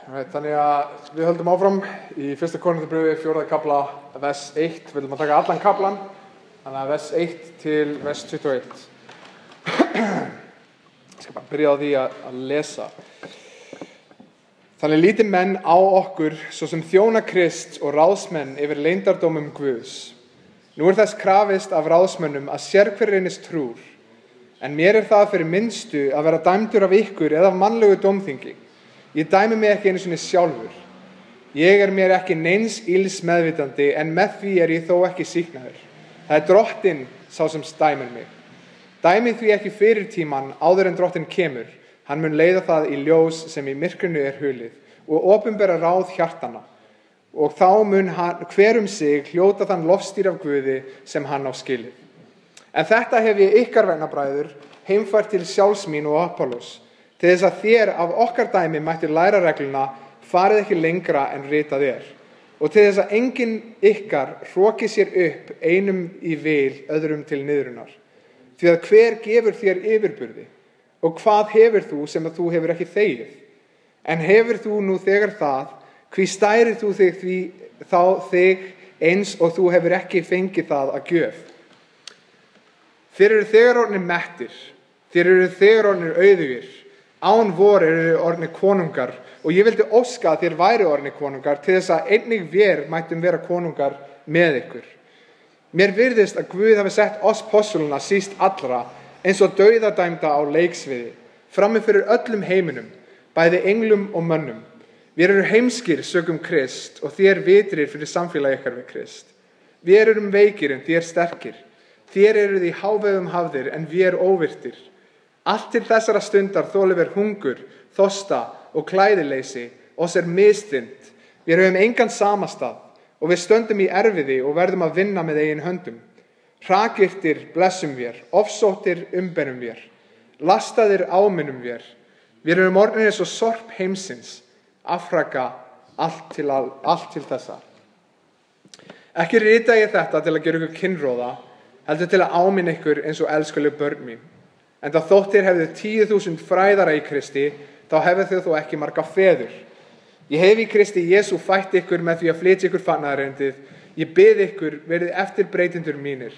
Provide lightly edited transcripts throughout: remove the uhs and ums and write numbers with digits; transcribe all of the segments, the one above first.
Þannig að við höldum áfram í 1. Korintharbréfi 4. kafla, vers 1. Við viljum að taka allan kaflan, þannig að vers 1 til vers 21. Ég skal bara byrja á því að lesa. Þannig líti menn á okkur svo sem þjóna Krists og ráðsmenn yfir leyndardómum Guðs. Nú þess krafist af ráðsmönnum að sérhver reynist trúr, en mér það fyrir minnstu að vera dæmdur af ykkur eða af mannlegu dómþingi. Ég dæmi mig ekki einu sinni sjálfur. Ég mér ekki neins ills meðvitandi, en með því ég þó ekki sýknaður. Það Drottinn sá sem dæmir mig. Dæmi því ekki fyrir tímann áður en Drottinn kemur. Hann mun leiða það í ljós sem í myrkrinu hulið og opinbera ráð hjartanna. Og þá mun hann hver sig hljóta þann lofstýr af Guði sem hann á skilið. En þetta hef ég ykkar vegna, bræður, heimfært til sjálfs mín og Apollos, til þess að þér af okkar dæmi mættu læra regluna, farið ekki lengra en ritað og til þess að enginn ykkar hroki sér upp einum í vil, öðrum til niðrunar. Því að hver gefur þér yfirburði, og hvað hefur þú sem að þú hefur ekki þegið? En hefur þú nú þegar það, hví stærir þú þig eins og þú hefur ekki fengið það að gjöf? Þér eru þegar orðnir mettir, þér eru þegar orðnir auðugir, án vor eru orðnir konungar, og ég vildi óska að þér væri orðnir konungar, til þess að einnig vér mættum vera konungar með ykkur. Mér virðist að Guð hafi sett oss postulana síst allra, eins og dauðadæmda á leiksviði, frammi fyrir öllum heiminum, bæði englum og mönnum. Við erum heimskir sökum Krist, og þér vitrir fyrir samfélagi ykkar við Krist. Við erum veikir en þér sterkir. Þér eruð í hávegum hafðir en við óvirtir. Allt til þessara stundar þolum við hungur, þorsta og klæðileysi, oss misþyrmt. Við höfum engan samastað og við stöndum í erfiði og verðum að vinna með eigin höndum. Hrakirtir blessum við, ofsóttir umberum við, lastaðir áminnum við. Við erum orðnir eins og sorp heimsins, afraka allt til þessa. Ekki rita ég þetta til að gera ykkur kynróða, heldur til að áminna ykkur eins og elskuleg börn mín. En þá þótt þér hefðu 10.000 fræðara í Kristi, þá hefðu þau þó ekki marga feður. Ég hef í Kristi Jesú fætt ykkur með því að flytja ykkur fagnaðarerindið. Ég bið ykkur, verið eftirbreytendur mínir.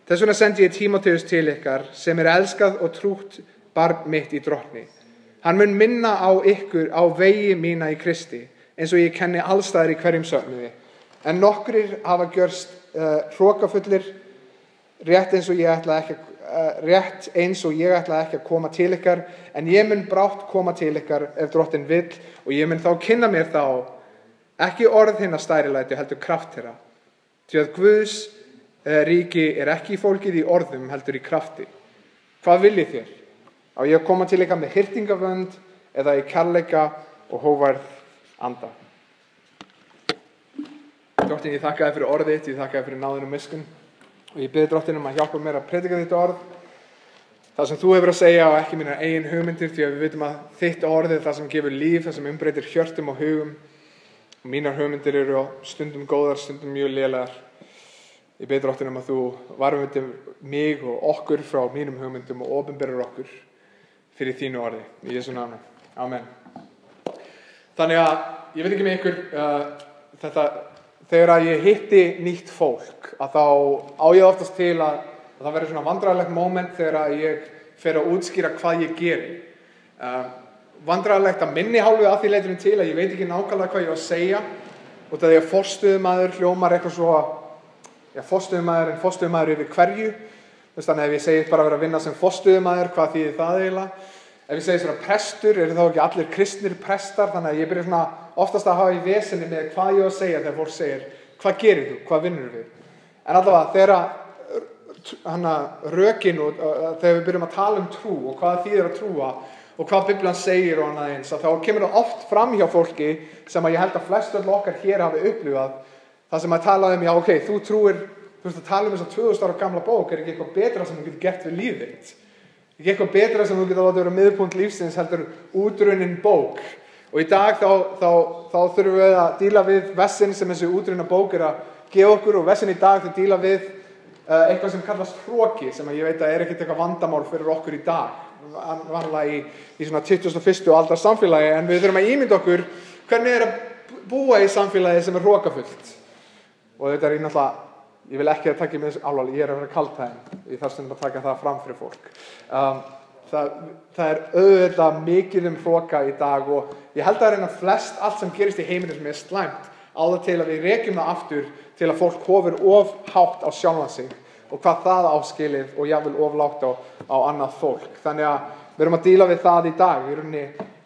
Þess vegna sendi ég Tímóteus til ykkar, sem elskað og trútt barn mitt í Drottni. Hann mun minna á ykkur á vegi mína í Kristi, eins og ég kenni allstaðar í hverjum söfnuði. En nokkrir hafa gjörst hrokafullir, rétt eins og ég ætla ekki að koma til ykkar, en ég mun brátt koma til ykkar ef Drottinn vill, og ég mun þá kynna mér þá, ekki orð hinna stærilætu, heldur kraft þeirra. Því að Guðs ríki ekki fólgið í orðum, heldur í krafti. Hvað viljið þér? Á ég að koma til ykkar með hirtingavönd, eða í kærleika og hógværð anda? Drottinn, ég þakka þér fyrir orðið þitt, ég þakka þér fyrir náðin og miskunn. Og ég bið Drottinn að hjálpa mér að predika þitt orð, það sem þú hefur að segja og ekki mínar eigin hugmyndir, því að við vitum að þitt orð er það sem gefur líf, það sem umbreytir hjörtum og hugum. Og mínar hugmyndir eru stundum góðar, stundum mjög lélegar. Ég bið Drottinn að þú varðveitir mig og okkur frá mínum hugmyndum og opinberar okkur fyrir þínu orði. Í Jesú nafni. Amen. Þannig að ég veit ekki með ykkur, þegar að ég hitti nýtt fólk, að þá á ég oftast til að það verður svona vandræðalegt moment þegar að ég fer að útskýra hvað ég geri. Vandræðalegt að minni hálfu að því leytinu til að ég veit ekki nákvæmlega hvað ég á að segja, út af því að forstöðumaður hljómar eitthvað svo, forstöðumaður yfir hverju. Þannig að ef ég segi bara að vera að vinna sem forstöðumaður, hvað þýðir það eiginlega? Ef ég segi svona prestur, þá ekki allir kristnir prestar, þannig að ég byrja svona oftast að hafa í vesenni með hvað ég á að segja þegar fólk segir, hvað gerir þú, hvað vinnur við? En allavega, þegar rökin og þegar við byrjum að tala um trú og hvað þýðir að trúa og hvað Biblan segir og annað eins, þá kemur það oft fram hjá fólki sem að ég held að flest öll okkar hér hafi upplifað, það sem að tala já, ok, þú trúir, þú veist að tala þess að 2000 ára gamla bók, ekki eitthvað betra sem þú getur gert við lífið þitt? Ekki eitthvað betra sem þú getur látið vera miðpunkt lífsins heldur útrunnin bók. Og í dag þá þurfum við að díla við vessin sem þessi útrunna bók að gefa okkur, og vessin í dag þau díla við eitthvað sem kallast hroki, sem að ég veit að ekkert eitthvað vandamál fyrir okkur í dag. vanlega í svona 21. aldar samfélagi, en við þurfum að ímynda okkur hvernig að búa í samfélagi sem hrokafullt. Og þetta ég náttúrulega, ég vil ekki að taka mig alvarlega, ég að vera kaldhæðin, ég þarf stundum að taka það fram fyrir fólk. Það auðvitað mikið hroka í dag og ég held að reyna flest allt sem gerist í heiminum sem slæmt á það til að við rekjum það aftur til að fólk hofir of hátt á sjálfan sig og hvað það áskilið og jafnvel of lágt á annað fólk. Þannig að við erum að díla við það í dag.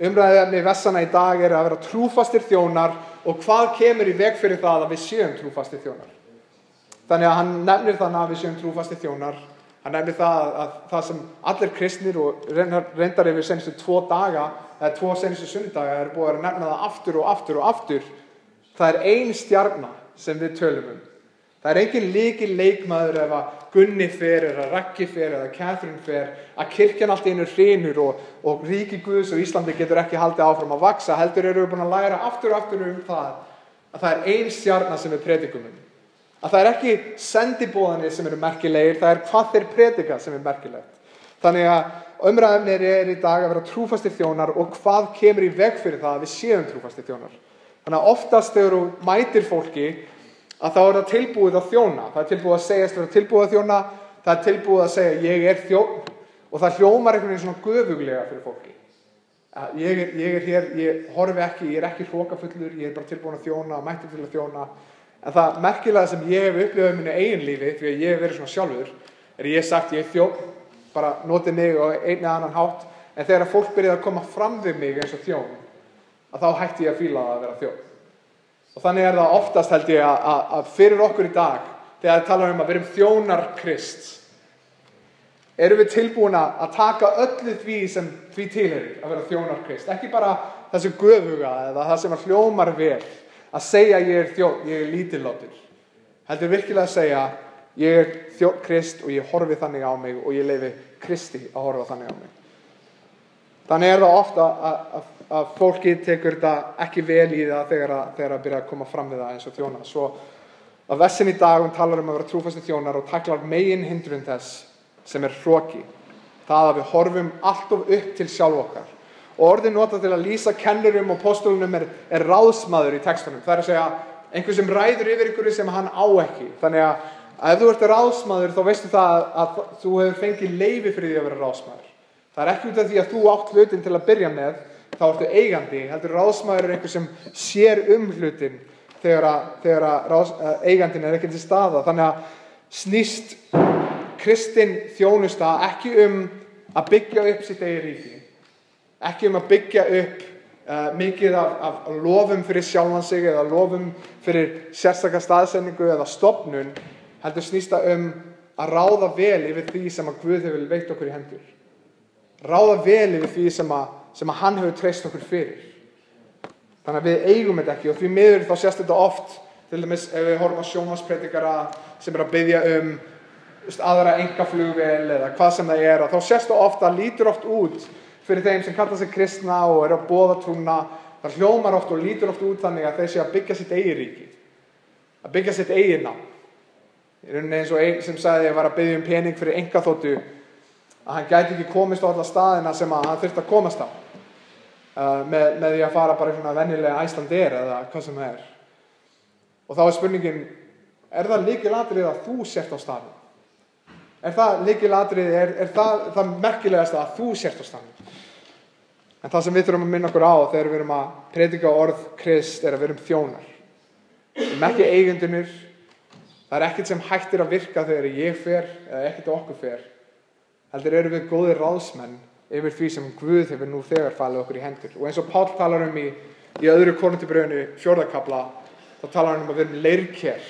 Umræðuefni vessana í dag að vera trúfastir þjónar og hvað kemur í veg fyrir það að við séum trúfastir þjónar. Þannig að hann nefnir þannig að við séum trúfastir þjónar. Hann nefnir það að það sem allir kristnir og reyndar yfir seinustu 2 daga eða 2 seinustu sunnudaga búið að nefna það aftur og aftur og aftur. Það ein stjarna sem við tölum Það engin lykilleikmaður ef að Gunni fer, eða Raggi fer, eða Catherine fer, að kirkjan allt í einu hrynur og ríki Guðs og Íslandi getur ekki haldið áfram að vaxa. Heldur eru við búin að læra aftur og aftur það að það ein stjarna sem við predikum Að það ekki sendiboðanir sem eru merkilegir, það hvað þeir predika sem merkilegt. Þannig að umræðefnir í dag að vera trúfastir þjónar og hvað kemur í veg fyrir það að við séum trúfastir þjónar. Þannig að oftast þegar þú mætir fólki að þá það tilbúið að þjóna. Það tilbúið að segjast vera tilbúið að þjóna, það tilbúið að segja ég þjónn og það hljómar einhvern veginn svona göfuglega fyrir fólki. Ég hér, ég horfi ekki, ég ekki hrokafullur, ég bara tilbúin að þjóna og mættur til að þjóna. En það merkilega sem ég hef upplifað í mínu eigin lífi, því að ég hef verið svona sjálfur, ég sagt ég þjónn, bara notið mig á einn eða annan hátt, en þegar fólk byrjaði að koma fram við mig eins og þjón, að þá hætti ég að fíla það að vera þjón. Og þannig það oftast held ég að fyrir okkur í dag, þegar það talar að við erum þjónar Krists, erum við tilbúin að taka öllu því sem því tilheyrir að vera þjónar Krist. Ekki bara þessu göfuga eða það sem hljómar vel, að segja ég þjónn, ég lítillátur. Heldur virkilega að segja, ég þjónn Krist og ég horfi þannig á mig og ég leyfi Kristi að horfa þannig á mig. Þannig það ofta að fólki tekur þetta ekki vel í það þegar að byrja að koma fram við það eins og þjóna. Svo að vessin í dag talar að vera trúfastir þjónar og taklar megin hindrun þess sem hroki. Það að við horfum allt of upp til sjálf okkar. Og orðið notað til að lýsa kennurum og postulunum ráðsmaður í textunum. Það að segja einhver sem ræður yfir ykkur sem hann á ekki. Þannig að ef þú ert ráðsmaður þá veistu það að þú hefur fengið leyfi fyrir því að vera ráðsmaður. Það ekki út af því að þú átt hlutin til að byrja með, þá ertu eigandi. Heldur ráðsmaður einhver sem sér hlutin þegar eigandinn ekki til staða. Þannig að snýst kristin þjónusta ekki að byggja upp sitt eigið ríki. Ekki að byggja upp mikið af lofum fyrir sjálfan sig eða lofum fyrir sérstaka staðsetningu eða stofnun, heldur snýst það að ráða vel yfir því sem að Guð hefur veitt okkur í hendur. Ráða vel yfir því sem að hann hefur treyst okkur fyrir. Þannig að við eigum þetta ekki og því miður þá sést þetta oft, til dæmis ef við horfum á sjónvarpspredikara sem að biðja aðra einkaflugvél eða hvað sem það að þá sést það oft að lítur oft út fyrir þeim sem kalla sig kristna og að boða trúna, það hljómar oft og lítur oft út þannig að þeir séu að byggja sitt eigið ríki, að byggja sitt eigið nafn. Í rauninni eins og einn sem sagði að var að biðja pening fyrir einkaþotu, að hann gæti ekki komist á alla staðina sem að hann þurfti að komast á, með því að fara bara í svona venjulega Icelandair eða hvað sem það Og þá spurningin, það lykilatriði að þú sért á staðnum? Það lykilatriði, það merkilegast að þú sért á staðnum? En það sem við þurfum að minna okkur á þegar við erum að predika orð Krist að við erum þjónar. Við erum ekki eigendurnir. Það ekkert sem hættir að virka þegar ég fer eða ekkert okkur fer. Heldur erum við góðir ráðsmenn yfir því sem Guð hefur nú þegar falið okkur í hendur. Og eins og Páll talar í 2. Korinthubréfinu 4. kafla, þá talar hann að við erum leirker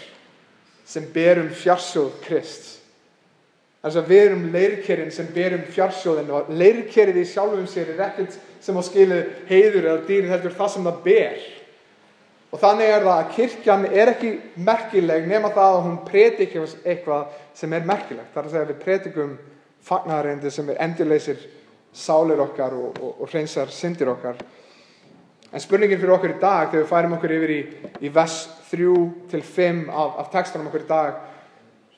sem berum fjarsjóð Krists. Þess að við erum leirkerinn sem berum fjarsjóðin og leirkerið í sjálfum sér ekkert sem á skilið heiður eða dýrið heldur það sem það ber. Og þannig það að kirkjan ekki merkileg nema það að hún predikar eitthvað sem merkilegt. Það að segja að við predikum fagnaðarerindi sem endurleysir sálir okkar og hreinsar syndir okkar. En spurningin fyrir okkur í dag, þegar við færum okkur yfir í vers 3-5 af textunum okkur í dag,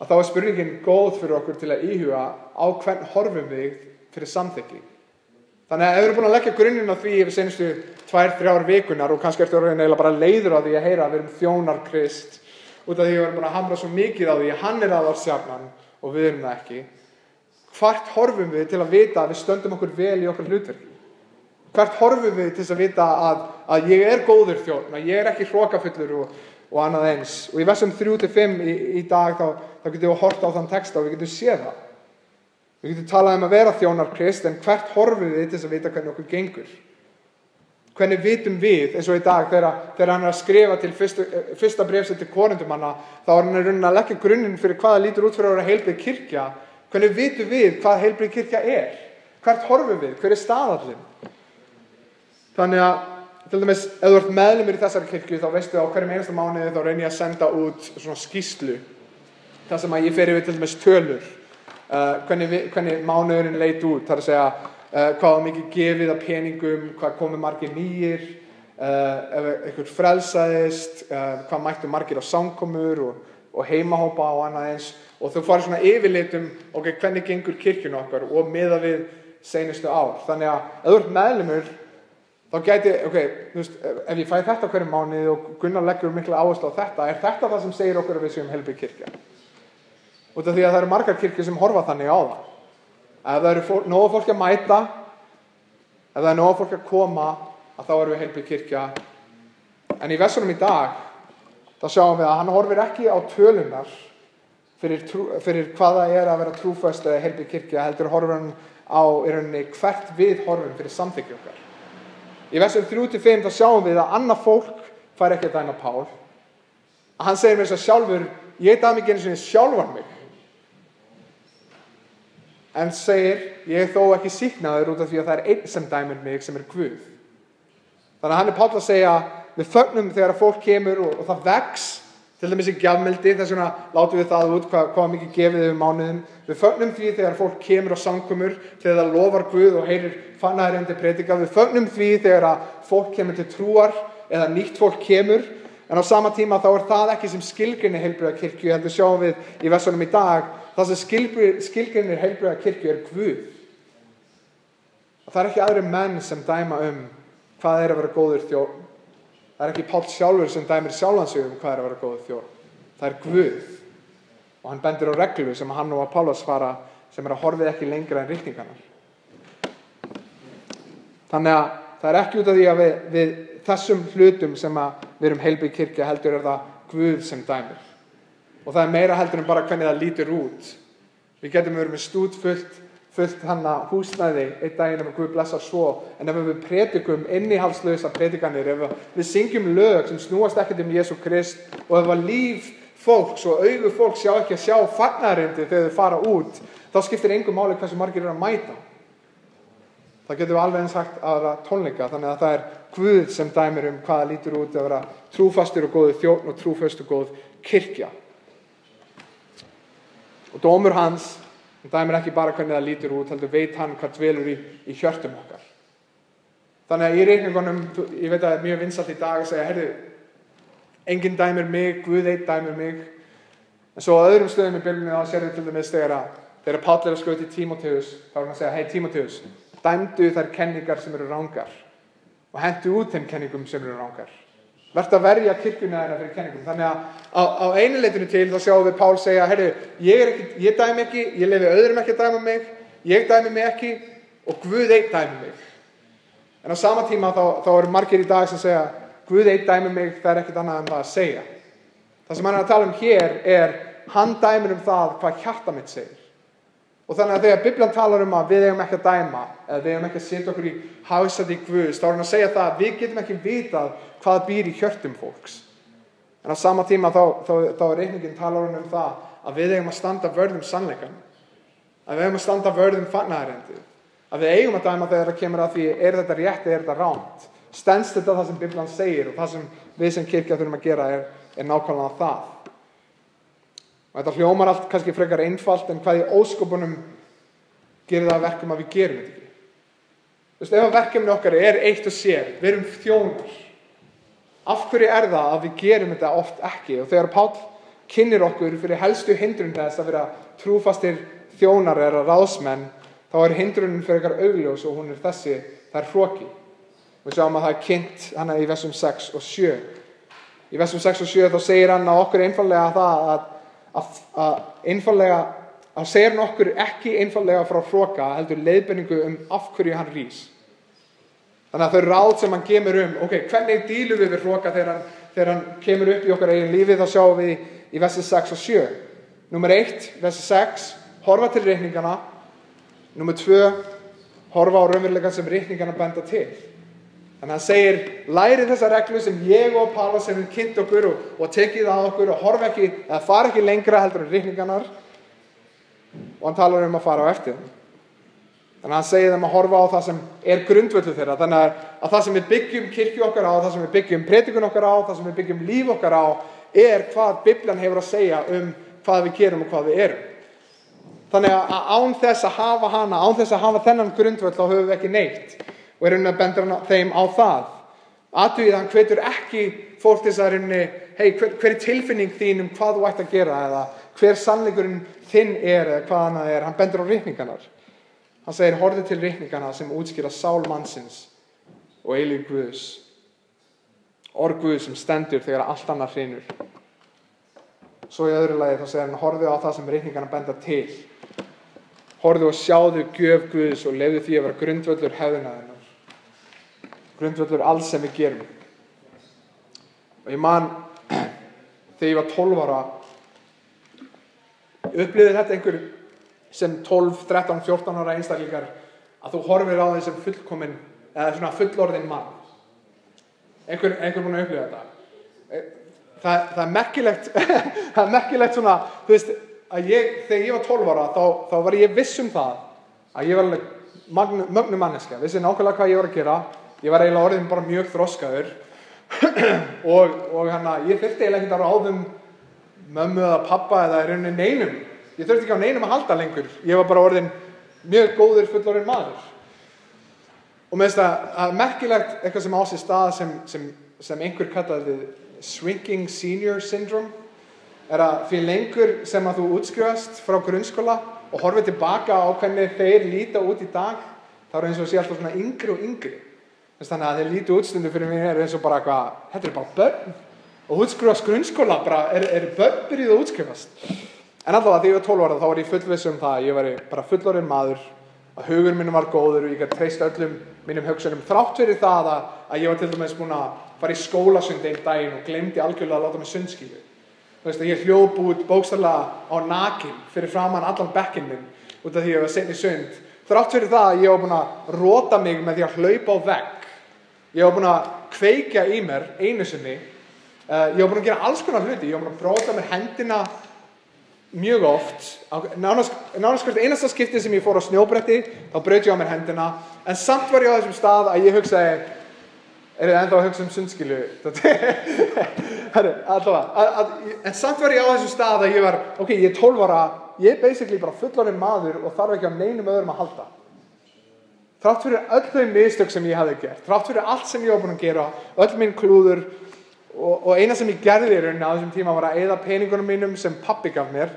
að þá spurningin góð fyrir okkur til að íhuga á hvern horfum við fyrir samþykki. Þannig að ef við erum búin að leggja grunninn á því yfir seinustu 2-3 vikunar og kannski ertu orðinn eiginlega bara leiður á því að heyra að við erum þjónar Krist út af því að við erum búin að hamra svo mikið á því að hann aðalstjarnan og við erum það ekki. Hvert horfum við til að vita að við stöndum okkur vel í okkar hlutverki? Hvert horfum við til þess að vita að ég er góður þjónn, að ég er ekki hrokafullur og annað eins? Og í versum 3-5 í dag þá getum við horft á þann texta og við getum séð það. Við getum talað um að vera þjónar Krist, en hvert horfum við til þess að vita hvernig okkur gengur? Hvernig vitum við, eins og í dag þegar hann er að skrifa til fyrsta bréfsins til Korintumanna, þá er hann í rauninni að leggja grunninn fyrir hvað það lítur út fyrir að vera heilbrigð kirkja. Hvernig vitum við hvað heilbrigð kirkja er? Hvert horfum við? Hver er staðallinn? Þannig að, til dæmis, ef þú ert meðlimur í þessari kirkju, þá veistu á hverjum einasta mánuði þá reyni ég að senda út svona skýrslu. Það sem að ég fer yfir til dæmis tölur. Hvernig mánuðurinn leit út. Það er að segja, hvað var mikið gefið af peningum, hvað komu margir nýir, ef einhver frelsaðist, hvað mættu margir á samkomur og heimahópa og annað eins. Og þú farið svona yfirlitum, hvernig gengur kirkjun okkar og miðað við seinustu ár. Þannig að ef þú ert meðlimur, þá gæti, þú veist, ef ég fæ þetta hverjum mánuði og Gunnar leggur mikla áherslu á þetta, er þetta það sem segir okkur að við séum heilbrigð kirkja? Út af því að það eru margar kirkjur sem horfa þannig á það. Ef það eru nógu fólk að mæta, ef það er nógu fólk að koma, að þá erum við heilbrigð kirkja. En í versunum í dag, þá sjáum við að hann horfir ekki á tölunar fyrir hvað það er að vera trúföst eða heilbrigð kirkja, heldur horfir hann á í rauninni hvert við horfum fyrir samþykki okkar. Í versum 3-5 þá sjáum við að annað fólk fær ekki að dæma Pál. Hann segir mér þess að sjálfur, ég dæmi ekki einu sinni sjálfan mig. En segir, ég er þó ekki sýknaður út af því að það er einn sem dæmir mig sem er Guð. Þannig að hann er Páll að segja, við fögnum þegar fólk kemur og það vex, til dæmis í gjafmildi, þess vegna látum við það út hvað mikið gefið yfir mánuðum. Við fögnum því þegar fólk kemur á samkomur, þegar það lofar Guð og heyrir fagnaðarerindi predika. Við fögnum því þegar að fólk kemur til trúar eða nýtt fólk kemur, en á sama tíma þá er það ekki sem skilgreinir heilbrigða kirkju, heldur sjáum við í versunum í dag, það sem skilgreinir heilbrigða kirkju er Guð. Og það er ekki aðrir menn sem dæma hvað er að vera góður þjónn. Það er ekki Páll sjálfur sem dæmir sjálfan sig hvað er að vera góður þjónn. Það er Guð. Og hann bendir á reglu sem hann og Apollos fara, sem er að horfið ekki lengra en ritningarnar. Þannig að það er ekki út af því að við þessum hlutum sem að við erum heilbrigð kirkja, heldur er það Guð sem dæmir. Og það er meira heldur en bara hvernig það lítur út. Við getum verið með stútfullt húsnæði einn daginn ef Guð blessar svo, en ef við predikum innihaldslausa predikanir, ef við syngjum lög sem snúast ekkert Jesú Krist, og ef að líf fólks og augu fólks sjá ekki að sjá fagnaðarerindi þegar þau fara út, þá skiptir engu máli hversu margir eru að mæta. Það getum við alveg eins sagt að vera tónleika, þannig að það er Guð sem dæmir hvað það lítur út að vera trúfastur og góður þjónn og trúföst og góð kirkja. Og dómur hans, hann dæmir ekki bara hvernig það lítur út, heldur veit hann hvað dvelur í hjörtum okkar. Þannig að í reikningunum, ég veit að það er mjög vinsælt í dag að segja, heyrðu, enginn dæmir mig, Guð einn dæmir mig. En svo á öðrum stöðum í Biblíunni þá sérðu til dæmis þegar Páll er að skrifa til Tímóteus, þá er hann að segja, hei Tímóteus, dæmdu þær kenningar sem eru rangar og hentu út þeim kenningum sem eru rangar. Vertu að verja kirkjuna þeirra fyrir kenningum. Þannig að á einu leitinu til þá sjáum við Pál segja, heyrðu, ég dæmi ekki, ég leyfi öðrum ekki að dæma mig, ég dæmi mig ekki og Guð einn dæmi mig. En á sama tíma þá eru margir í dag sem segja, Guð einn dæmi mig, það er ekkert annað en það að segja. Það sem hann er að tala hér er, hann dæmir það hvað hjarta mitt segir. Og þannig að þegar Biblan talar að við eigum ekki að dæma, eða við eigum ekki að setja okkur í hásæti Guðs, þá er hann að segja það að við getum ekki vitað hvað býr í hjörtum fólks. En á sama tíma þá er reikningin talar það að við eigum að standa vörð sannleikann, að við eigum að standa vörð fagnaðarerindið, að við eigum að dæma þegar það kemur að því, er þetta rétt eða er þetta rangt? Stenst þetta það sem Biblan segir, og það sem við sem kirkja þurfum að gera er nákvæmlega það. Og þetta hljómar allt kannski frekar einfalt, en hvað í ósköpunum gerir það verkum að við gerum þetta ekki. Þú veist, ef verkefni okkar er eitt og sér, við erum þjónar. Af hverju er það að við gerum þetta oft ekki? Og þegar Páll kynnir okkur fyrir helstu hindrun þess að vera trúfastir þjónar eða ráðsmenn, þá hindrunin frekar augljós og hún þessi, það hroki. Við sjáum að það kynnt hana í versum 6 og 7. Í versum 6 og 7 þá segir hann að okkur einfallega það að segir hann okkur ekki einfallega frá hroka, heldur leiðbeiningu af hverju hann rís. Þannig að þau ráð sem hann kemur hvernig dílum við hroka þegar hann kemur upp í okkar eigin lífi, þá sjáum við í versi 6 og 7. Númer 1, versi 6, horfa til reikningana. Númer 2, horfa á raunveruleikann sem reikningana benda til. Þannig að hann segir, lærið þessa reglu sem ég og Páll sem við kynnt okkur og tekið að okkur og horfa ekki, eða fara ekki lengra heldur en reikningarnar. Og hann talar að fara á eftir þeim. Þannig að hann segir þeim að horfa á það sem grundvöllur þeirra. Þannig að það sem við byggjum kirkju okkar á, það sem við byggjum predikun okkar á, það sem við byggjum líf okkar á, hvað Biblían hefur að segja hvað við gerum og hvað við erum. Þannig að án þess að hafa hana, án þess að hafa þennan grundvöll, þá höfum við ekki neitt. Og að benda þeim á það. Athugið, hann hvetur ekki fólk til þess að hver tilfinning þín hvað þú ætti að gera eða hver sannleikurinn þinn eða hvað hann er. Hann bendur á reikningarnar. Hann segir, horfðu til reikningarna sem útskýra sál mannsins og eilíf Guðs. Orð Guðs sem stendur þegar allt annað hrynur. Svo í öðru lagi þá segir hann, horfðu á það sem reikningarna benda til. Horfðu og sjáðu gjöf Guðs og leyfðu því að vera grundvöllur hefðinaðinnar. Grundvöllur alls sem við gerum. Og ég man, þegar ég var 12 ára, upplifði þetta einhver sem 12, 13, 14 ára einstaklingar, að þú horfir á því sem fullkomin, eða svona fullorðinn mann. Einhver búin að upplifa þetta. Það er merkilegt, það er merkilegt svona, þú veist, að þegar ég var 12 ára, þá var ég viss það, að ég var alveg mögnu manneskja, vissi nákvæmlega hvað ég var að gera. Ég var eiginlega orðinn bara mjög þroskaður og ég þurfti eiginlega ekki að ráðum mömmu eða pappa eða í rauninni neinum. Ég þurfti ekki á neinum að halda lengur. Ég var bara orðinn mjög góður fullorðinn maður. Og með þess að merkilegt eitthvað sem á sér stað sem einhver kallaði shrinking senior syndrome að fyrir lengur sem að þú útskrifast frá grunnskóla og horfir tilbaka á hvernig þeir líta út í dag, þá eins og sé alltaf svona yngri og yngri. Þannig að þeir lítu útstundu fyrir mér eins og bara þetta bara börn og útskrifast grunnskóla, eru börn byrjuð að útskrifast. En allavega þegar ég var 12 ára þá var ég fullviss það að ég var bara fullorðinn maður, að hugur minn var góður og ég gat treyst öllum mínum hugsunum þrátt fyrir það að ég var til dæmis búin að fara í skólasund einn daginn og gleymdi algjörlega að láta mig sundskýlu. Þú veist að ég hljóp út bókstaflega á nakin fyrir framan allan bekkinn minn út af því að ég var seinn í sund. Þrátt fyrir það að ég var búin að rota mig með því að hlaupa á vegg. Ég var búin að kveikja í mér einu sinni. Ég var búin að gera alls konar hluti. Ég var búin að brota mér hendina mjög oft. Nánast hvert einasta skipti sem ég fór á snjóbretti, þá braut ég á mér hendina. En samt var ég á þessum stað að ég hugsaði, þið ennþá að hugsa sundskilu? En samt var ég á þessum stað að ég var, ég er 12 ára, ég er basically bara fullorðinn maður og þarf ekki á neinum öðrum að halda. Þrátt fyrir öll þau mistök sem ég hafði gert, þrátt fyrir allt sem ég var búin að gera, öll minn klúður og eina sem ég gerði í rauninni á þessum tíma var að eyða peningunum mínum sem pabbi gaf mér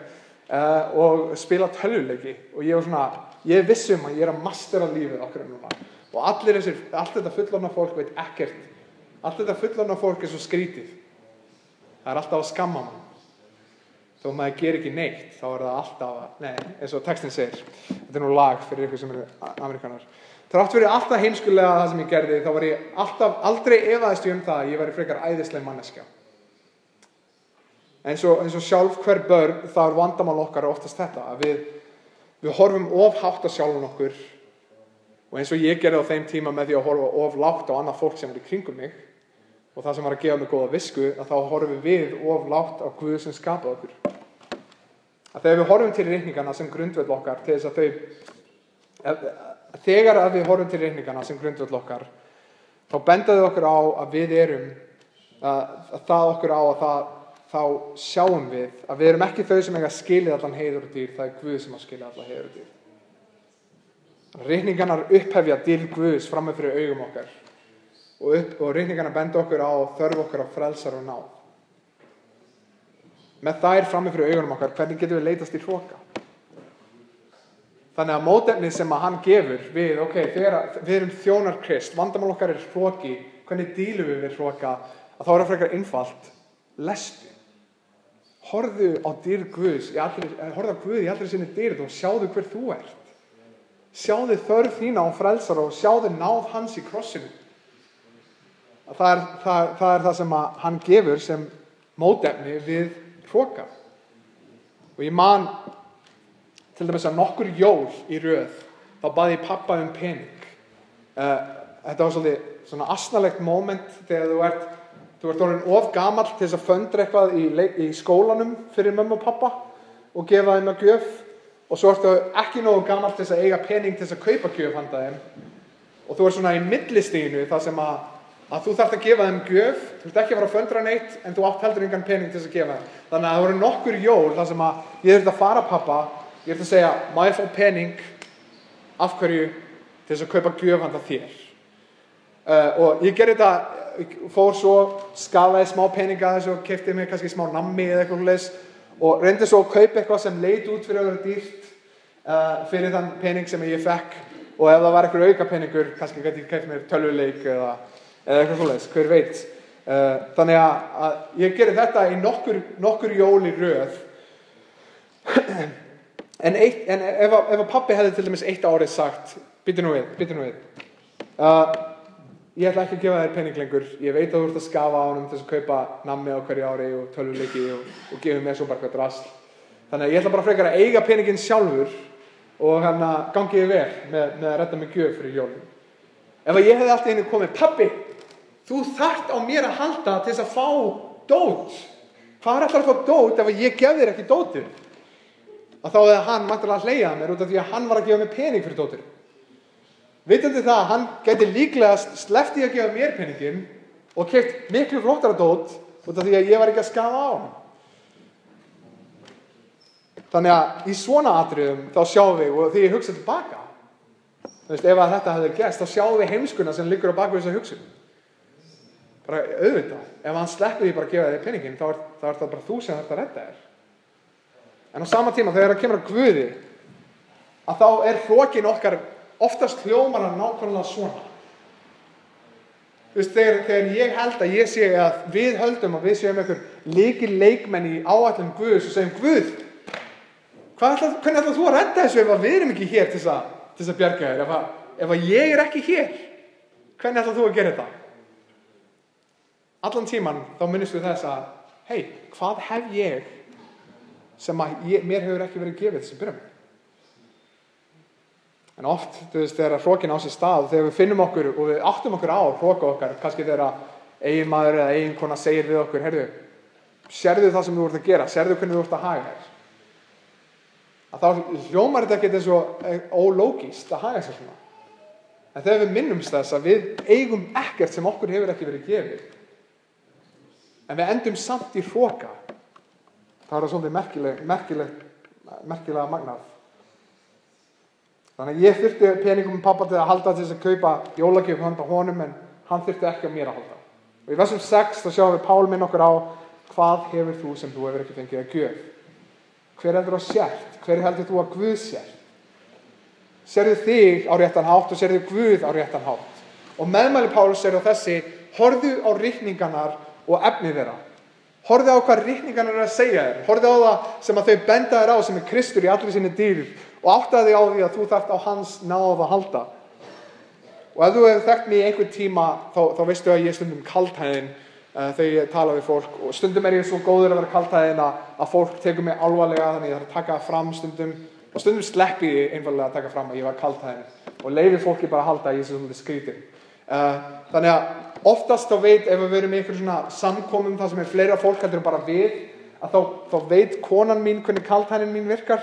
og spila tölvuleiki. Og ég er viss að ég er að mastera lífið okkar núna. Og allt þetta fullorðna fólk veit ekkert. Allt þetta fullorðna fólk er svo skrítið. Það er alltaf að skamma mann. Þó maður gerir ekki neitt, þá er það alltaf eins og textin segir. Þetta er lag fyrir ykkur sem eru Amerikanar. Þrátt fyrir alltaf heimskulega það sem ég gerði, þá var ég aldrei efaðist það að ég væri frekar æðisleg manneskja. Eins og sjálf hver börn, þá er vandamál okkar oftast þetta, að við horfum of hátt á sjálfum okkur og eins og ég gerði á þeim tíma með því að horfa of lágt á annað fólk sem var í kringum mig og það sem var að gefa mig góða visku, að þá horfum við of lágt á Guð sem skapaði okkur. Að þegar við horfum til reikningarna sem grundvöll okkar til þess að þegar að við horfum til reikningarna sem grundvöll okkar, þá bendaði okkur á að við erum, þá sjáum við að við erum ekki þau sem eiga skilið allan heiður og dýr, það er Guð sem á skilið allan heiður og dýr. Reikningarnar upphefja dýr Guðs frammi fyrir augum okkar og reikningarnar benda okkur á þörf okkar á frelsar og náð. Með þær frammi fyrir augunum okkar, hvernig getum við leitast í hroka? Þannig að mótefnið sem að hann gefur við, þegar við erum þjónar Krist, vandamál okkar hroki, hvernig dílum við hroka, að þá það frekar einfalt, lestu. Horfðu á dýrð Guðs, horfðu á Guð í allri sinni dýrð og sjáðu hver þú ert. Sjáðu þörf þína á frelsara og sjáðu náð hans í krossinu. Það er það sem að hann gefur sem mótefni við hroka. Og ég man til dæmis að nokkur jól í röð, þá bað ég pabba pening. Þetta var svolítið svona asnalegt moment þegar þú ert orðinn of gamall til þess að föndra eitthvað í skólanum fyrir mömmu og pappa og gefa þeim að gjöf. Og svo ertu ekki nógu gamall til þess að eiga pening til þess að kaupa gjöf handa þeim. Og þú ert svona í millistiginu þar sem að þú þarft að gefa þeim gjöf, þú ert ekki að fara að föndra neitt, en þú átt heldur engan pening til þess að gefa þeim. Þannig að það voru nokkur jól þar sem að ég þurfti að fara pappa, ég þurfti að segja, má ég fá pening, af hverju, til þess að kaupa gjöf handa þér. Og ég gerði þetta, fór svo, skafaði smá peninga þessu og keypti mig kannski smá nammi eða eitthvað leys. Og reyndi svo að kaupa eitthvað sem leit út fyrir að vera dýrt fyrir þann pening sem ég fekk, og ef það var einhver auka peningur, kannski gæti ég keypt mér tölvuleik eða eitthvað svoleiðis, hver veit. Þannig að ég gerði þetta í nokkur jól í röð. En ef pabbi hefði til dæmis eitt árið sagt, býttu nú við. Ég ætla ekki að gefa þér pening lengur, ég veit að þú ert að skafa á honum til þess að kaupa nammi á hverju ári og tölvuleiki og gefa mér svo bara eitthvað drasl. Þannig að ég ætla bara frekar að eiga peninginn sjálfur og gangi ég vel með að redda mig gjöf fyrir jólum. Ef ég hefði allt í einu komið, pabbi, þú þarft á mér að halda til þess að fá dót. Hvað ætlar að fá dót ef ég gef þér ekki dótið? Að þá hefði hann mæntanlega að hlegja mér út af því að hann var að gefa mér pening fyrir dótið. Vitandi það að hann gæti líklega sleppt í að gefa mér peninginn og keypt miklu flottara dót út af því að ég var ekki að skafa á hann. Þannig að í svona atriðum þá sjáum við, og því ég hugsa tilbaka, ef að þetta hefði gerst, þá sjáum við heimskuna sem liggur á baku þessa hugsun. Bara auðvitað, ef hann sleppur því bara að gefa þér peninginn, þá er það bara þú sem þarft að redda þér. En á sama tíma, þegar það kemur að Guði, að þá er hrokinn okkar oftast hljómar hann nákvæmlega svona. Þegar ég held að ég sé að við höldum að við séum einhver lykilleikmenn í áætlun Guðs og segjum, Guð, hvernig ætlar þú að redda þessu ef við erum ekki hér til þess að bjarga þér? Ef ég er ekki hér, hvernig ætlar þú að gera þetta? Allan tíman þá minnist við þess að, hey, hvað hef ég sem mér hefur ekki verið gefið þess að byrja með? En oft, þegar hrokinn á sér stað, þegar við finnum okkur og við áttum okkur á hroka okkar, kannski þegar eiginmaður eða eiginkona segir við okkur, heyrðu, sérðu það sem þú ert að gera, sérðu hvernig þú ert að haga þér. Að þá hljómar þetta ekkert eins og ólógískt að haga sér svona. En þegar við minnumst þess að við eigum ekkert sem okkur hefur ekki verið gefið, en við endum samt í hroka, það er svolítið merkilega magnað. Þannig að ég þurfti peningum með pappa til að halda til þess að kaupa jólagjöf handa honum, en hann þurfti ekki á mér að halda. Og í versum 6 þá sjáum við Pál minn okkur á, hvað hefur þú sem þú hefur ekki fengið að gjöf? Hver heldur á sért? Hver heldur þú að Guð sért? Sérðu þig á réttan hátt og sérðu Guð á réttan hátt. Og meðmæli Páls er á þessi, horfðu á ritningarnar og efni þeirra. Horfðu á hvað ritningarnar er að segja þér. Horfðu á það sem að þau benda þér á sem er Kristur í allri sinni dýrð. Og áttaðu þig á því að þú þarft á hans náð að halda. Og ef þú hefur þekkt mig í einhvern tíma, þá veistu að ég er stundum kaldhæðin þegar ég tala við fólk. Og stundum er ég svo góður að vera kaldhæðin að fólk tekur mig alvarlega, þannig ég þarf að taka það fram stundum. Og stundum sleppi ég einfaldlega að taka fram að ég var kaldhæðin. Og leyfi fólki bara að halda að ég sé svolítið skrýtin. Þannig að oftast þá veit, ef við erum í einhverjum svona samkomum þar sem er fleira fólk heldur en bara við, að þá veit konan mín hvernig kaldhæðin mín virkar.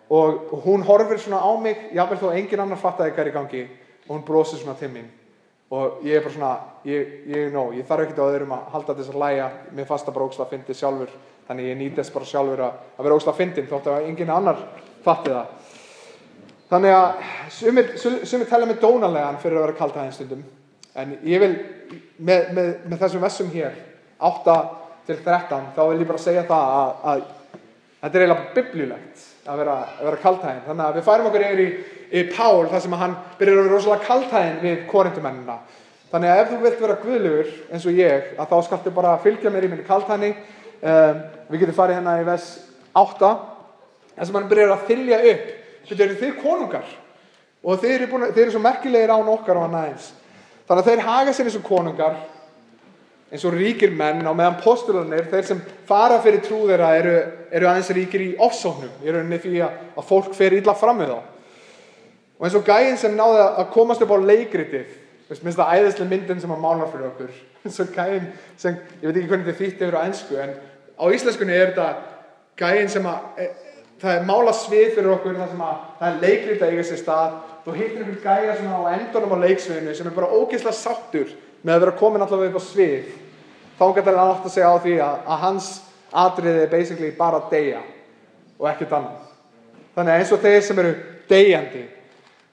Og hún horfir svona á mig, jafnvel þó engin annar fattaði hvað er í gangi, og hún brosir svona til mín. Og ég er bara svona, ég þarf ekkert á öðrum að halda þess að hlæja, mér fannst það bara ógeðslega fyndið sjálfur, þannig ég nýt þess bara sjálfur að vera ógeðslega fyndinn, þótt að engin annar fatti það. Þannig að sumir telja mig dónalegan fyrir að vera kaldhæðin stundum, en ég vil, með þessum versum hér, 8-13, þá vil ég bara segja það að þetta er eiginlega biblíulegt. að vera kaldhæðinn. Þannig að við færum okkur yfir í Pál, þar sem að hann byrjar að vera rosalega kaldhæðinn við Korinthumennina. Þannig að ef þú vilt vera guðlegur eins og ég, að þá skaltu bara fylgja mér í minni kaldhæðni. Við getum farið hérna í vers 8, þar sem hann byrjar að þylja upp. Þetta eru þið konungar og þið eru svo merkilegir án okkar og annað eins. Þannig að þeir haga sér eins og konungar, eins og ríkir menn, á meðan postularnir, þeir sem fara fyrir trú þeirra, eru aðeins ríkir í ofsóknum, í rauninni því að fólk fer illa fram við þá. Og eins og gæinn sem náði að komast upp á leikritið, minnst það æðislega myndin sem hann málar fyrir okkur, eins og gæinn sem, ég veit ekki hvernig þetta þýtt yfir á ensku, en á íslenskunni þetta gæinn sem það er mála svið fyrir okkur, þar sem það er leikrit að eiga sér stað. Þú hittir einhvern gæja svona á endunum á leiksviðinu sem er bara ógeðslega sáttur með að vera komin allavega upp á svið. Þá getur hann átt að segja á því að hans atriði er basically bara að deyja og ekkert annað. Þannig að eins og þeir sem eru deyjandi,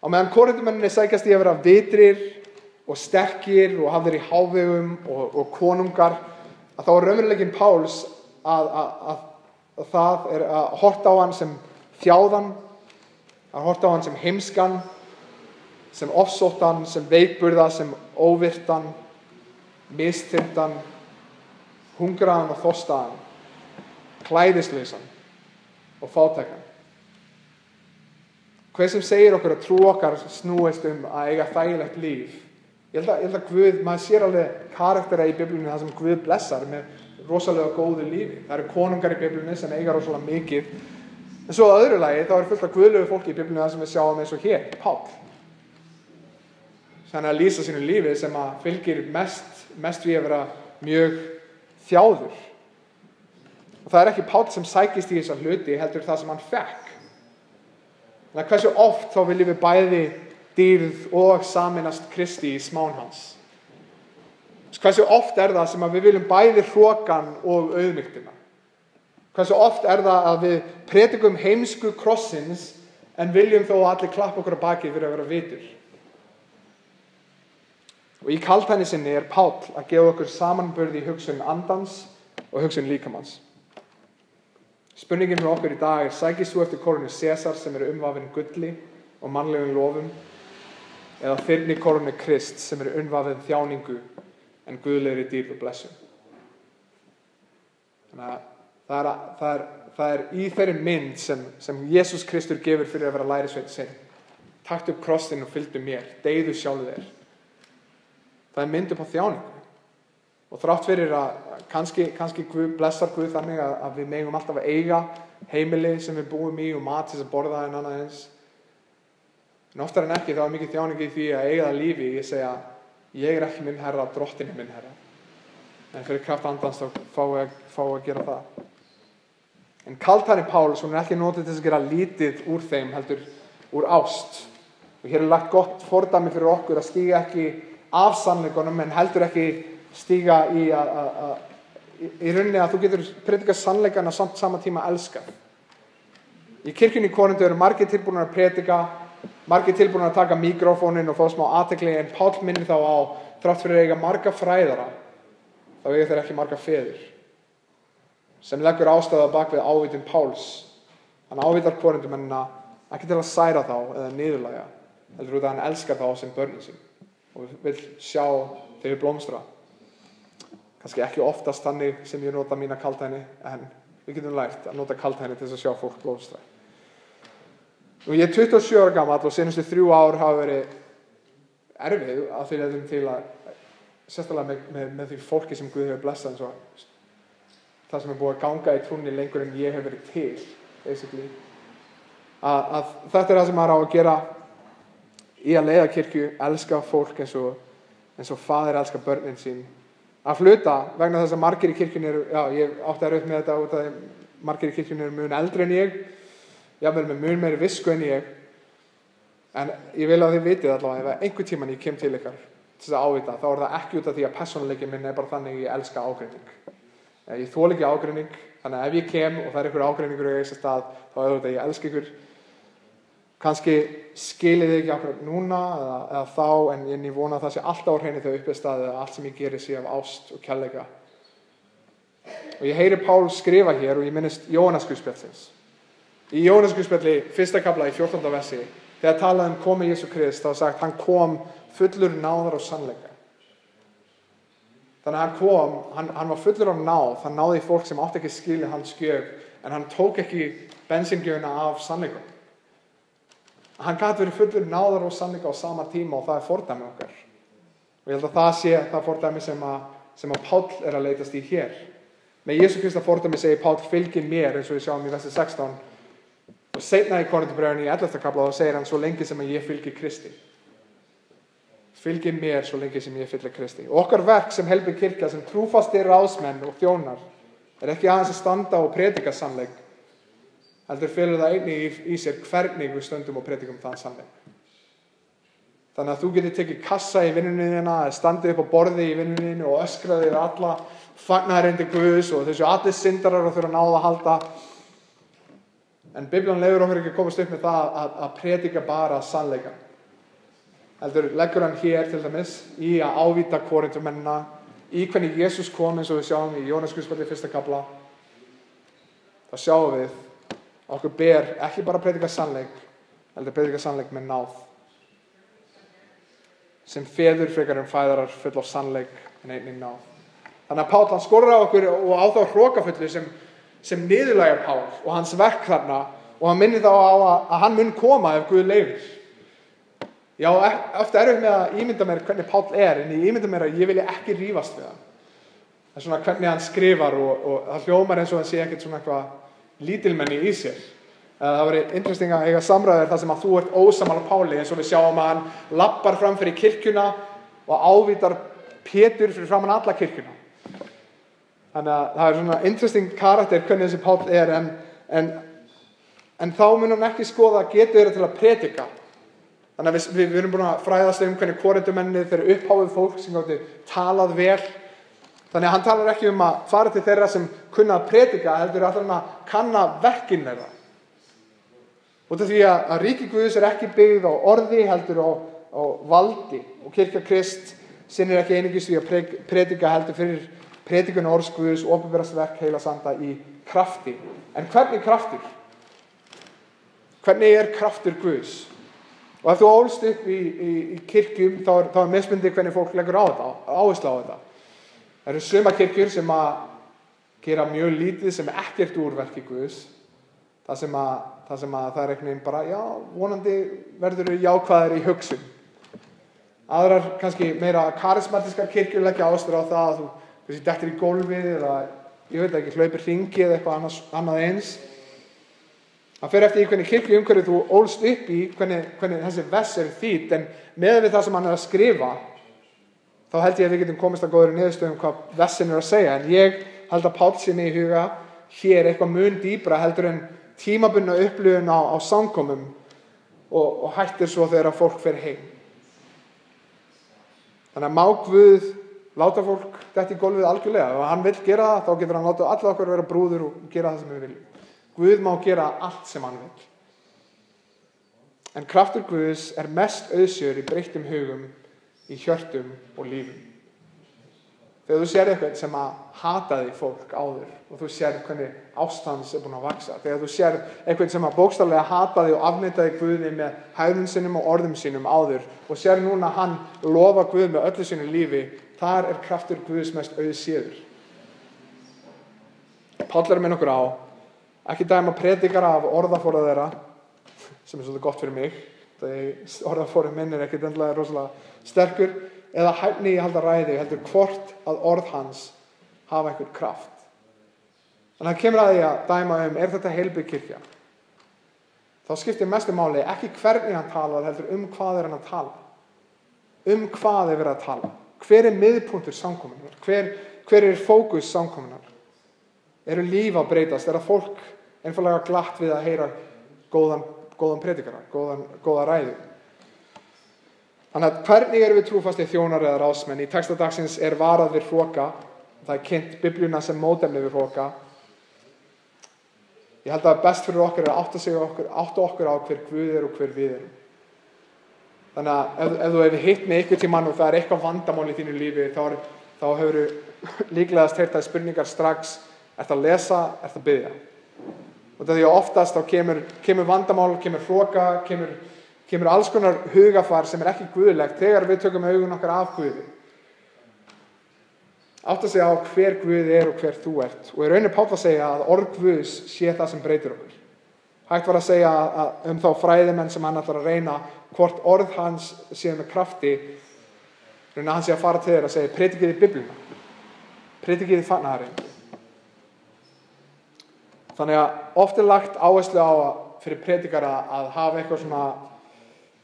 á meðan Korinthumennirnir sækjast í að vera vitrir og sterkir og hafðir í hávegum og konungar, að þá er raunveruleikinn Páls að það er að horta á hann sem þjáðan, að horta á hann sem heimskan, sem ofsóttan, sem veikburða, sem óvirtan, misþyrmdan, hungraðan og þorstaðan, klæðislausan og fátækan. Hver sem segir okkur að trú okkar snúist að eiga þægilegt líf. Ég held að Guð, maður sér alveg karaktera í Biblíunni þar sem Guð blessar með rosalega góðu lífi. Það eru konungar í Biblíunni sem eiga rosalega mikið. En svo að öðru lagi, þá er fullt af guðlegu fólki í Biblíunni þar sem við sjáum eins og hér, Pál. Þannig að lýsa sínu lífi sem að fylgir mest við að vera mjög þjáður. Og það er ekki Pál sem sækist í þessa hluti, heldur það sem hann fekk. Þannig að hversu oft þá viljum við bæði dýrð og sameinast Kristi í smán hans. Hversu oft er það sem að við viljum bæði hrokan og auðmýktina. Hversu oft er það að við predikum heimsku krossins en viljum þó að allir klappa okkur á bakið fyrir að vera vitur. Og í kaldhæðni sinni er Pál að gefa okkur samanburð í hugsun andans og hugsun líkamanns. Spurningin fyrir okkur í dag er: sækist þú eftir korunu Sesar sem eru umvafin gulli og mannlegum lofum, eða þyrni korunu Krist sem eru umvafin þjáningu en guðlegri dýrð og blessun? Þannig að það er í þeirri mynd sem Jesús Kristur gefur fyrir að vera lærisveinn sinn. Taktu upp krossinn og fylgdu mér, deyðu sjálfu þér. Það er mynd upp á þjáningu. Og þrátt fyrir að kannski Guð, blessar Guð þannig að við megum alltaf að eiga heimili sem við búum í og mat til að borða en annað eins. En oftar en ekki þá er mikið þjáningu í því að eiga það lífi. Ég segja, ég er ekki minn herra, drottinn er minn herra. En fyrir kraft andans þá fá að gera það. En kaldhæðni Páls, hún er ekki notið til þess að gera lítið úr þeim, heldur úr ást. Og hér er lagt gott fordæmi fyrir okkur að stíga ekki af sannleikunum, en heldur ekki stíga í rauninni að þú getur predikað sannleikan að samt sama tíma elska. Í kirkjunni í Korintu eru margir tilbúnir að predika, margir tilbúnir að taka míkrófóninn og fá smá athygli, en Pál minnir þá á, þrátt fyrir að eiga marga fræðara, þá eiga þeir ekki marga feður, sem leggur ástæða bak við ávitun Páls. Hann ávitar Korinthumennina ekki til að særa þá eða niðurlægja, heldur út að hann elskar þá sem börnin sín og vil sjá þau blómstra. Kannski ekki oftast þannig sem ég nota mína kaldhæðni, en við getum lært að nota kaldhæðni til þess að sjá fólk blómstra. Og ég er 27 ára gamall og senustu 3 ár hafa verið erfið að fyrir þeim til að, sérstaklega með því fólki sem Guð hefur blessað, eins og það sem er búið að ganga í trúnni lengur en ég hef verið til, basically. Að þetta er það sem maður á að gera í að leiða kirkju, elska fólk eins og faðir elskar börnin sín. Að hluta vegna þess að margir í kirkjunni eru, ég átti erfitt með þetta út af því margir í kirkjunni eru mun eldri en ég, jafnvel með mun meiri visku en ég. En ég vil að þið vitið allavega, ef einhvern tímann ég kem til ykkar til þess að ávita, þá er það ekki út af því að persónuleiki minn er bara þannig ég elska ágreining. Ég þoli ekki ágreining, þannig að ef ég kem og það er einhver ágreiningur í þessu stað, þá er þetta ég elska ykkur. Kannski skilið þið ekki akkurat núna eða þá, en ég vona að það sé alltaf á hreinu þegar uppið staðið að allt sem ég geri sé af ást og kærleika. Og ég heyri Pál skrifa hér og ég minnist Jóhannes Guðspjaldsins. Í Jóhannesarguðspjalli 1. kafla í 14. versi, þegar talað komu Jesú Krist, þá sagt, hann kom fullur náðar og sannleika. Þannig að hann kom, hann var fullur af náð, hann náði fólk sem átti ekki skilið hans gjöf, en hann tók ekki bensíngjöfina af sannleikum. Hann gat verið fullur náðar og sannleika á sama tíma og það fordæmi okkar. Og ég held að það sé það fordæmi sem að Páll að leitast í hér. Með Jesú Krist fordæmi segir Páll, fylgi mér, eins og við sjáum í versi 16. Og seinna í Korinthubréfinu í 11. kafla þá segir hann, svo lengi sem að ég fylgi Kristi. Fylgi mér svo lengi sem ég fylgi Kristi. Og okkar verk sem helbig kirkja, sem trúfastir ráðsmenn og þjónar, ekki aðeins að standa og predika sannleik, heldur felur það einnig í sér hvernig við stöndum og predikum þann sannleik. Þannig að þú getur tekið kassa í vinnunni þína, standið upp á borði í vinnunni þínu og öskraði við alla fagnaðarindi Guðs og þessu allir syndarar og þurfa að náða að halda. En Biblían leyfir okkur ekki að komast upp með það að predika bara sannleika. Heldur leggur hann hér til dæmis í að ávíta Korinthumennina, í hvernig Jesús kom eins og við sjáum í Jóhannesarguðspjalli 1. kafla. Það sjáum við okkur ber ekki bara að predika sannleik, heldur predika sannleik með náð. Sem feður frekar fæðarar full af sannleik en einnig náð. Þannig að Páll hann skorar á okkur og á þá hrókafullu sem niðurlægir Pál og hans verk þarna og hann minnir þá á að hann mun koma ef Guð leyfir. Já, ofta erfitt með að ímynda mér hvernig Páll en ég ímynda mér að ég vilja ekki rífast við hann. Það svona hvernig hann skrifar og það hljómar eins og hann sé ekkert svona eitthvað lítilmenni í sér. Það var interesting að eiga samræður þar sem að þú ert ósammála Páli, eins og við sjáum að hann lappar fram fyrir kirkjuna og ávítar Pétur fyrir framan alla kirkjuna. Þannig að það er svona interesting karakter hvernig þessi Páll en þá mun hann ekki skoða getu þeirra til að predika. Þannig að við erum búin að fræðast hvernig Korinthumennirnir þeirra uppháfið fólk sem gátu talað vel. Þannig að hann talar ekki að fara til þeirra sem kunna að predika, heldur allan að kanna verkin þeirra. Út af því að ríki Guðs ekki byggð á orði, heldur á valdi. Og kirkja Krist sinnir ekki einungis því að predika, heldur fyrir predikun orðs Guðs, opinberast verk heilags anda í krafti. En hvernig kraftur? Hvernig kraftur Guðs? Og ef þú ólst upp í kirkjum, þá mismunandi hvernig fólk leggur áherslu á þetta. Það eru suma kirkjur sem að gera mjög lítið sem ekkert úr verki Guðs. Það sem að það einhvern veginn bara, já, vonandi verður jákvæðir í hugsun. Aðrar kannski meira karismatiskar kirkjur leggja áherslu á það að þú kannski dettur í gólfið eða, ég veit ekki, hlaupir hringi eða eitthvað annað eins. Það fer eftir í hvernig kirkjuumhverfið þú ólst upp í, hvernig þessi vers þýdd, en með við það sem hann að skrifa, þá held ég að við getum komist að góðri niðurstöðum hvað versin að segja. En ég held að Páll sé með í huga hér eitthvað mun dýpra heldur en tímabundna upplifun á samkomum og hættir svo þegar fólk fer heim. Þannig að má Guð láta fólk detta í gólfið algjörlega. Ef hann vill gera það, þá getur hann látið alla okkur vera brúður og gera það sem við viljum. Guð má gera allt sem hann vill. En kraftur Guðs mest auðsjör í breyttum hugum, í hjörtum og lífum. Þegar þú sér eitthvað sem að hataði fólk áður og þú sér hvernig ást hans búin að vaksa. Þegar þú sér eitthvað sem að bókstaflega hataði og afneitaði Guði með hegðun sínum og orðum sínum áður og sér núna hann lofa Guð með öllu sínu lífi, þar kraftur Guðs mest auðséður. Páll minn okkur á, ekki dæma predikara af orðaforða þeirra, sem svolítið gott fyrir mig, þegar orðaforði minn ekkert endilega rosalega sterkur, eða hæfni í halda ræði, heldur hvort að orð hans hafa einhvern kraft. Þannig að það kemur að því að dæma þetta heilbrigð kirkja? Þá skiptir mestu máli ekki hvernig hann talar, heldur hvað hann að tala. Hvað verið að tala. Hver miðpunktur samkomunnar? Hver fókus samkomunnar? Eru líf að breytast? Það fólk einfaldlega glatt við að heyra góðan predikara, góða ræðu? Þannig að hvernig erum við trúfastir þjónar eða ráðsmenn? Í texta dagsins varað við hroka. Það kynnt Biblíuna sem mótefni við hroka. Ég held að best fyrir okkur átta okkur á hver Guð og hver við erum. Þannig að ef þú hefur hitt með einhvern tímann og það eitthvað vandamál í þínu lífi, þá hefur líklegast heyrt það spurningar strax: ertu að lesa, ertu að biðja? Og því að oftast þá kemur vandamál, kemur hroka, kemur alls konar hugafar sem ekki guðlegt þegar við tökum augun okkar af Guði. Átta sig á hver Guð og hver þú ert. Og í rauninni Páll að segja að orð Guðs sé það sem breytir okkur. Hægt var að segja þá fræðimenn sem hann ætlar að reyna hvort orð hans sé með krafti, rauninni að hann sé að fara til þeirra að segja predikiði Biblíuna, predikiði fagnaðarinn. Þannig að oft lagt áherslu á fyrir predikara að hafa eitthvað svona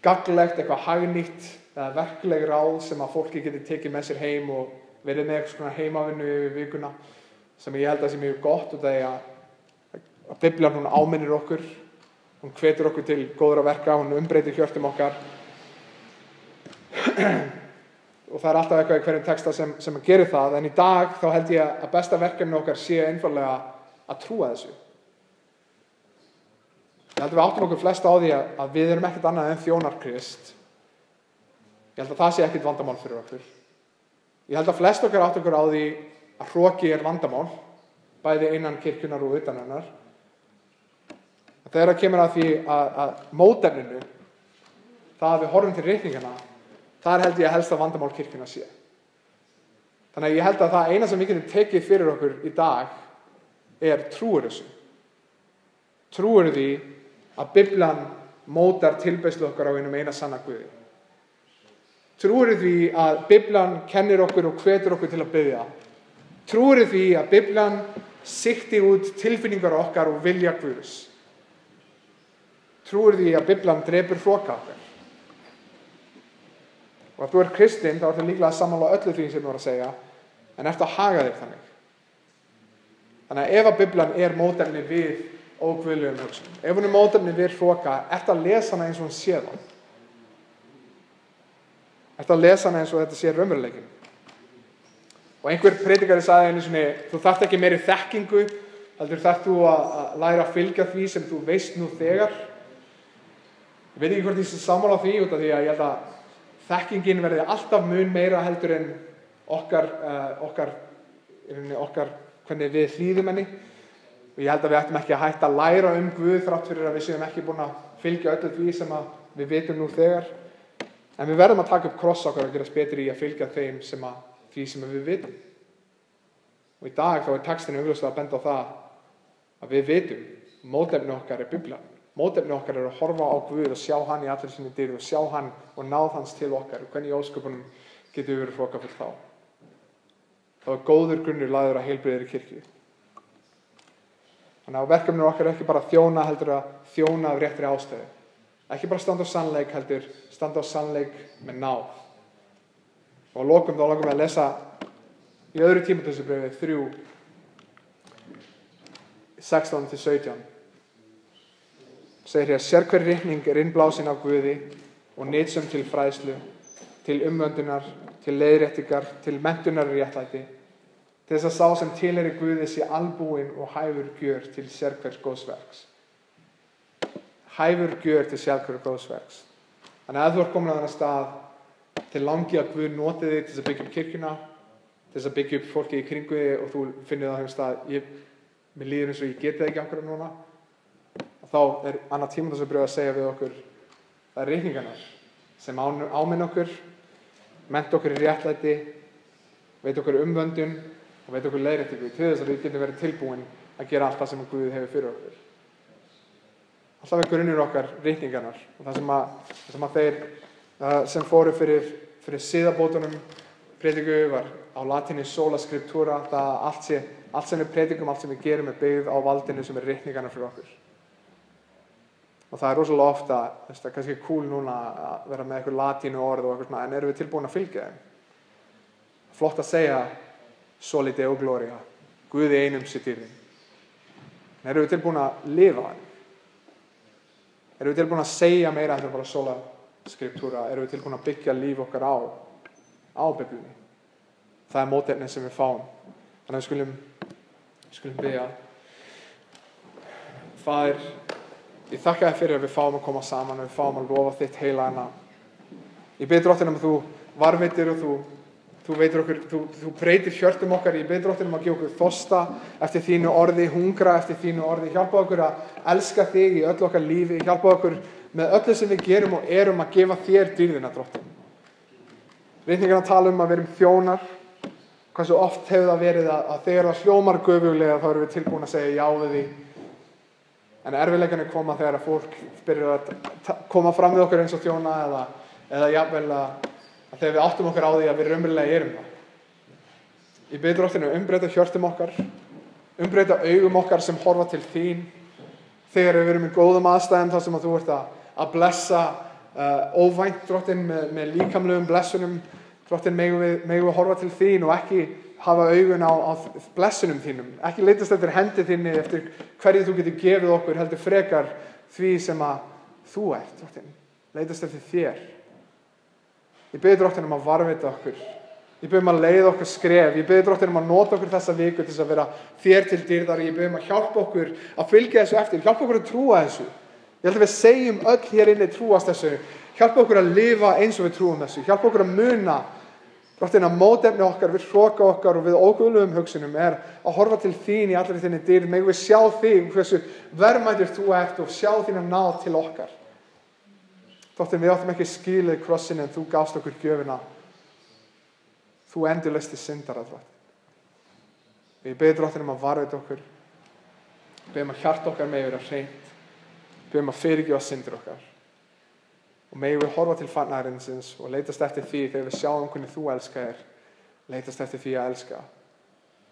gagnlegt, eitthvað hagnýtt eða verkleg ráð sem að fólki geti tekið með sér heim og verið með eitthvað svona heimavinnu yfir vikuna, sem ég held að sé mjög gott og það er að Biblían hún áminnir okkur, hún hvetur okkur til góðra verka, hún umbreytir hjörtum okkar og það er alltaf eitthvað í hverjum texta sem að gera það, en í dag þá held ég að besta verkefni okkar sé einfaldlega að trúa þessu. Ég held að við áttum okkur flest á því að við erum ekkert annað en þjónar Krist. Ég held að það sé ekkert vandamál fyrir okkur. Ég held að flest okkar áttum okkur á því að hroki er vandamál, bæði innan kirkjunar og utan hennar. Þegar það kemur að því að mótefninu, það að við horfum til ritningana, þar held ég að helsta vandamál kirkjuna sé. Þannig að ég held að það eina sem við getum tekið fyrir okkur í dag er trúir þessu. Trúir því að Biblan mótar tilbeiðslu okkar á einum eina sanna Guði. Trúir því að Biblan kennir okkur og hvetur okkur til að biðja. Trúir því að Biblan sigti út tilfinningar okkar og vilja Guðs. Trúir því að Biblan drepur hroka okkar. Og ef þú ert kristinn, þá ertu líklega að sammála öllu því sem þú að segja, en ertu að haga þér þannig. Þannig að ef að Biblan er mótefni við óguðlegum hugsunum, ef hún er mótefni við hroka, ertu að lesa hana eins og hún sé það. Ertu að lesa hana eins og þetta sé raunveruleikinn. Og einhver predikari sagði einu sinni, þú þarft ekki meiri þekkingu, heldur þarft þú að læra að fylgja því sem þú veist nú þegar. Ég veit ekki hvort ég sé sammála á því, út af því að ég held að þekkingin verði alltaf mun meira heldur en okkar hvernig við hlýðum henni. Og ég held að við ættum ekki að hætta að læra Guð þrátt fyrir að við séum ekki búin að fylgja öllu því sem við vitum nú þegar. En við verðum að taka upp kross okkar og gerast betri í að fylgja því sem við vitum. Og í dag þá er textinn augljóslega að benda á það að við vitum, mótefni okkar er Biblan. Mótefni okkar er að horfa á Guð og sjá hann í allir sinni dýrð og sjá hann og náð hans til okkar og hvernig í ósköpunum getum við verið hrokafull þá. Það er góður grunnur lagður að heilbrigðri kirkju. Þannig að verkefnið okkar er ekki bara að þjóna, heldur að þjóna af réttri ástæðu. Ekki bara standa á sannleik, heldur standa á sannleik með náð. Og að lokum þá langar við að lesa í öðru Tímóteusarbréfi 3, 16-17. Segir hér, sérhver ritning er innblásin af Guði og nytsöm til fræðslu, til umvöndunar, til leiðréttingar, til menntunar í réttlæti, til þess að sá sem tilheyrir Guði sé albúinn og hæfur gjör til sérhvers góðsverks. Hæfur gjör til sérhvers góðsverks. Þannig að ef þú ert komin á þennan stað til langi að Guð noti þig til þess að byggja upp kirkjuna, til þess að byggja upp fólki í kringu þig og þú finnir það á þeim stað, mér líður eins og ég geti það ekki okkur núna, þá er annað Tímóteusarbréf að segja við okkur, það er ritningarnar sem áminn okkur, ment okkur í réttlæti, veit okkur umvöndun og veit okkur leiðréttingu til þess að við getum verið tilbúin að gera allt það sem Guð hefur fyrir okkur. Alltaf er grunnur okkar ritningarnar og það sem að þeir sem fóru fyrir siðabótunum prediku var á latínu sola scriptura, það allt sem við predikum, allt sem við gerum er byggð á valdinu sem er ritningarnar fyrir okkur. Og það er rosalega ofta, það er kannski cool núna að vera með eitthvað latínu orð og eitthvað svona, en erum við tilbúin að fylgja þeim? Flott að segja soli deo gloria, Guði einum sé dýrðin. En erum við tilbúin að lifa hann? Erum við tilbúin að segja meira heldur bara sola scriptura? Erum við tilbúin að byggja líf okkar á Biblíunni? Það er mótefnið sem við fáum. Þannig að við skulum biðja. Faðir, ég þakka þér fyrir að við fáum að koma saman og við fáum að lofa þitt heilaga nafn. Ég bið Drottinn að þú varðveitir og þú Þú veitir okkur, þú breytir hjörtum okkar. Ég bið Drottinn að gefa okkur þorsta eftir þínu orði, hungra eftir þínu orði. Hjálpa okkur að elska þig í öllu okkar lífi. Hjálpa okkur með öllu sem við gerum og erum að gefa þér dýrðina, Drottinn. Ritningarna tala að við erum þjónar. Hversu oft hefur það verið að þegar það hljómar göfuglega þá erum við tilbúin að segja já við því. En erfiðleikarnir koma þegar að fólk byrjar að koma fram við okkur eins og þjóna eða jafnvel að þegar við áttum okkur á því að við raunverulega erum það. Ég bið Drottinn að umbreyta hjörtum okkar, umbreyta augum okkar sem horfa til þín. Þegar við erum í góðum aðstæðum þar sem að þú ert að blessa óvænt, Drottinn, með líkamlegum blessunum. Drottinn, megum við horfa til þín og ekki hafa augun á blessunum þínum. Ekki leitast eftir hendi þinni, eftir hverju þú getur gefið okkur, heldur frekar því sem að þú ert, Drottinn. Leitast eftir þér. Ég bið Drottinn að varðveita okkur. Ég bið að leiða okkur skref. Ég bið Drottinn að nota okkur þessa viku til að vera þér til dýrðar. Ég bið að hjálpa okkur að fylgja þessu eftir. Hjálpa okkur að trúa þessu. Ég held að við segjum öll hér inni trúast þessu. Hjálpa okkur að lifa eins og við trúum þessu. Hjálpa okkur að muna. Drottinn, að mótefni okkar, við hroka okkar og við óguðlegum hugsunum að horfa til þín í allri þinni dýrð. Megum við sjá þig, hversu verðmætur þú ert og sjá þína náð til okkar. Drottinn, við áttum ekki skilið krossin en þú gafst okkur gjöfina. Þú endurleisti syndara, Drottinn. Ég bið Drottinn að varðveita okkur. Ég bið að hjarta okkar megi vera hreint. Ég bið að fyrirgefa syndir okkar. Og megum við horfa til fagnaðarins og leitast eftir því þegar við sjáum hvernig þú elskar, leitast eftir því að elska.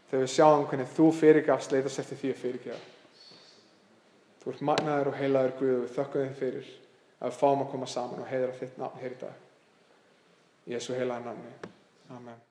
Þegar við sjáum hvernig þú fyrirgafst, leitast eftir því að fyrirgefa. Þú ert magnaður og heilaður Guð og við þökkum þér fyrir að við fáum að koma saman og heiðra þitt nafn hér í dag. Í Jesú heilaga nafni. Amen.